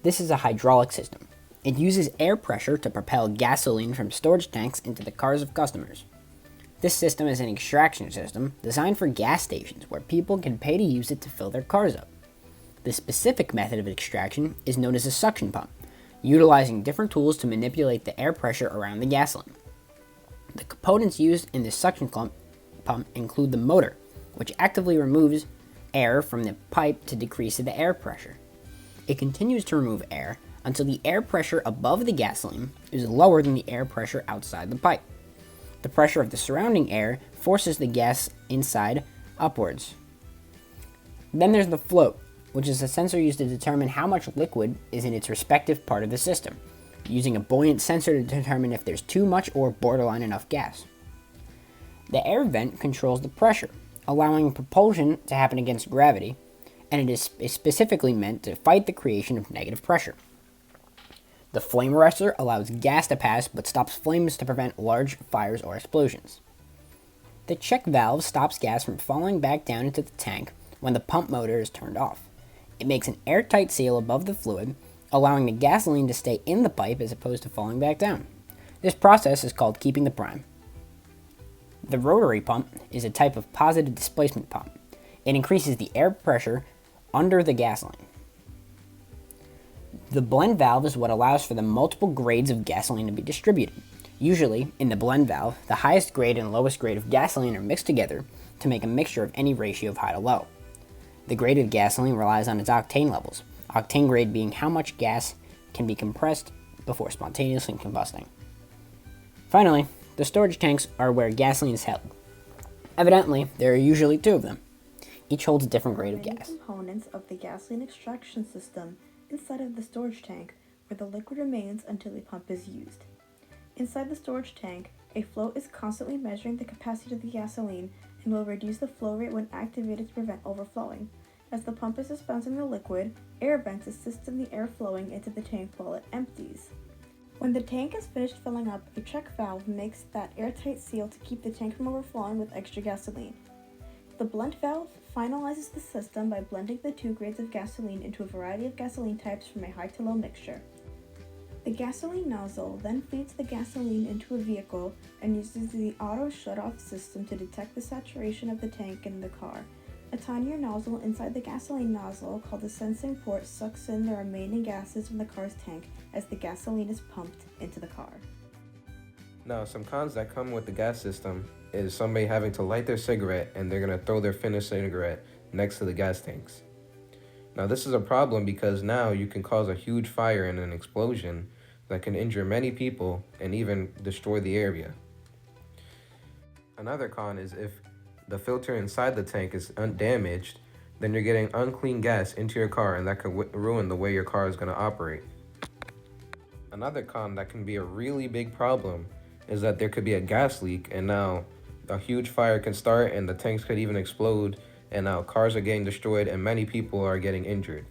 This is a hydraulic system. It uses air pressure to propel gasoline from storage tanks into the cars of customers. This system is an extraction system designed for gas stations where people can pay to use it to fill their cars up. The specific method of extraction is known as a suction pump, utilizing different tools to manipulate the air pressure around the gasoline. The components used in this suction pump include the motor, which actively removes air from the pipe to decrease the air pressure. It continues to remove air until the air pressure above the gasoline is lower than the air pressure outside the pipe. The pressure of the surrounding air forces the gas inside upwards. Then there's the float, which is a sensor used to determine how much liquid is in its respective part of the system, using a buoyant sensor to determine if there's too much or borderline enough gas. The air vent controls the pressure, allowing propulsion to happen against gravity, and it is specifically meant to fight the creation of negative pressure. The flame arrestor allows gas to pass but stops flames to prevent large fires or explosions. The check valve stops gas from falling back down into the tank when the pump motor is turned off. It makes an airtight seal above the fluid, allowing the gasoline to stay in the pipe as opposed to falling back down. This process is called keeping the prime. The rotary pump is a type of positive displacement pump. It increases the air pressure under the gasoline. The blend valve is what allows for the multiple grades of gasoline to be distributed. Usually, in the blend valve, the highest grade and lowest grade of gasoline are mixed together to make a mixture of any ratio of high to low. The grade of gasoline relies on its octane levels, octane grade being how much gas can be compressed before spontaneously combusting. Finally, the storage tanks are where gasoline is held. Evidently, there are usually two of them. Each holds a different grade of gas. Components of the gasoline extraction system inside of the storage tank where the liquid remains until a pump is used. Inside the storage tank, a float is constantly measuring the capacity of the gasoline and will reduce the flow rate when activated to prevent overflowing. As the pump is dispensing the liquid, air vents assist in the air flowing into the tank while it empties. When the tank is finished filling up, a check valve makes that airtight seal to keep the tank from overflowing with extra gasoline. The blend valve finalizes the system by blending the two grades of gasoline into a variety of gasoline types from a high to low mixture. The gasoline nozzle then feeds the gasoline into a vehicle and uses the auto shut-off system to detect the saturation of the tank in the car. A tinier nozzle inside the gasoline nozzle, called the sensing port, sucks in the remaining gases from the car's tank as the gasoline is pumped into the car. Now, some cons that come with the gas system is somebody having to light their cigarette and they're going to throw their finished cigarette next to the gas tanks. Now, this is a problem because now you can cause a huge fire and an explosion that can injure many people and even destroy the area. Another con is if the filter inside the tank is undamaged, then you're getting unclean gas into your car and that could ruin the way your car is going to operate. Another con that can be a really big problem is that there could be a gas leak and now a huge fire can start and the tanks could even explode and now cars are getting destroyed and many people are getting injured.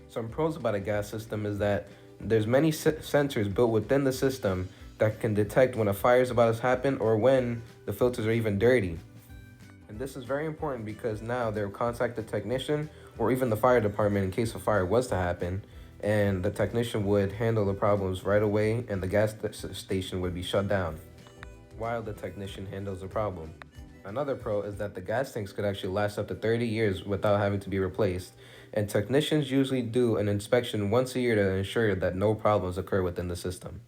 Some pros about a gas system is that there's many sensors built within the system that can detect when a fire is about to happen or when the filters are even dirty. And this is very important because now they'll contact the technician or even the fire department in case a fire was to happen, and the technician would handle the problems right away and the gas station would be shut down while the technician handles the problem. Another pro is that the gas tanks could actually last up to 30 years without having to be replaced, and technicians usually do an inspection once a year to ensure that no problems occur within the system.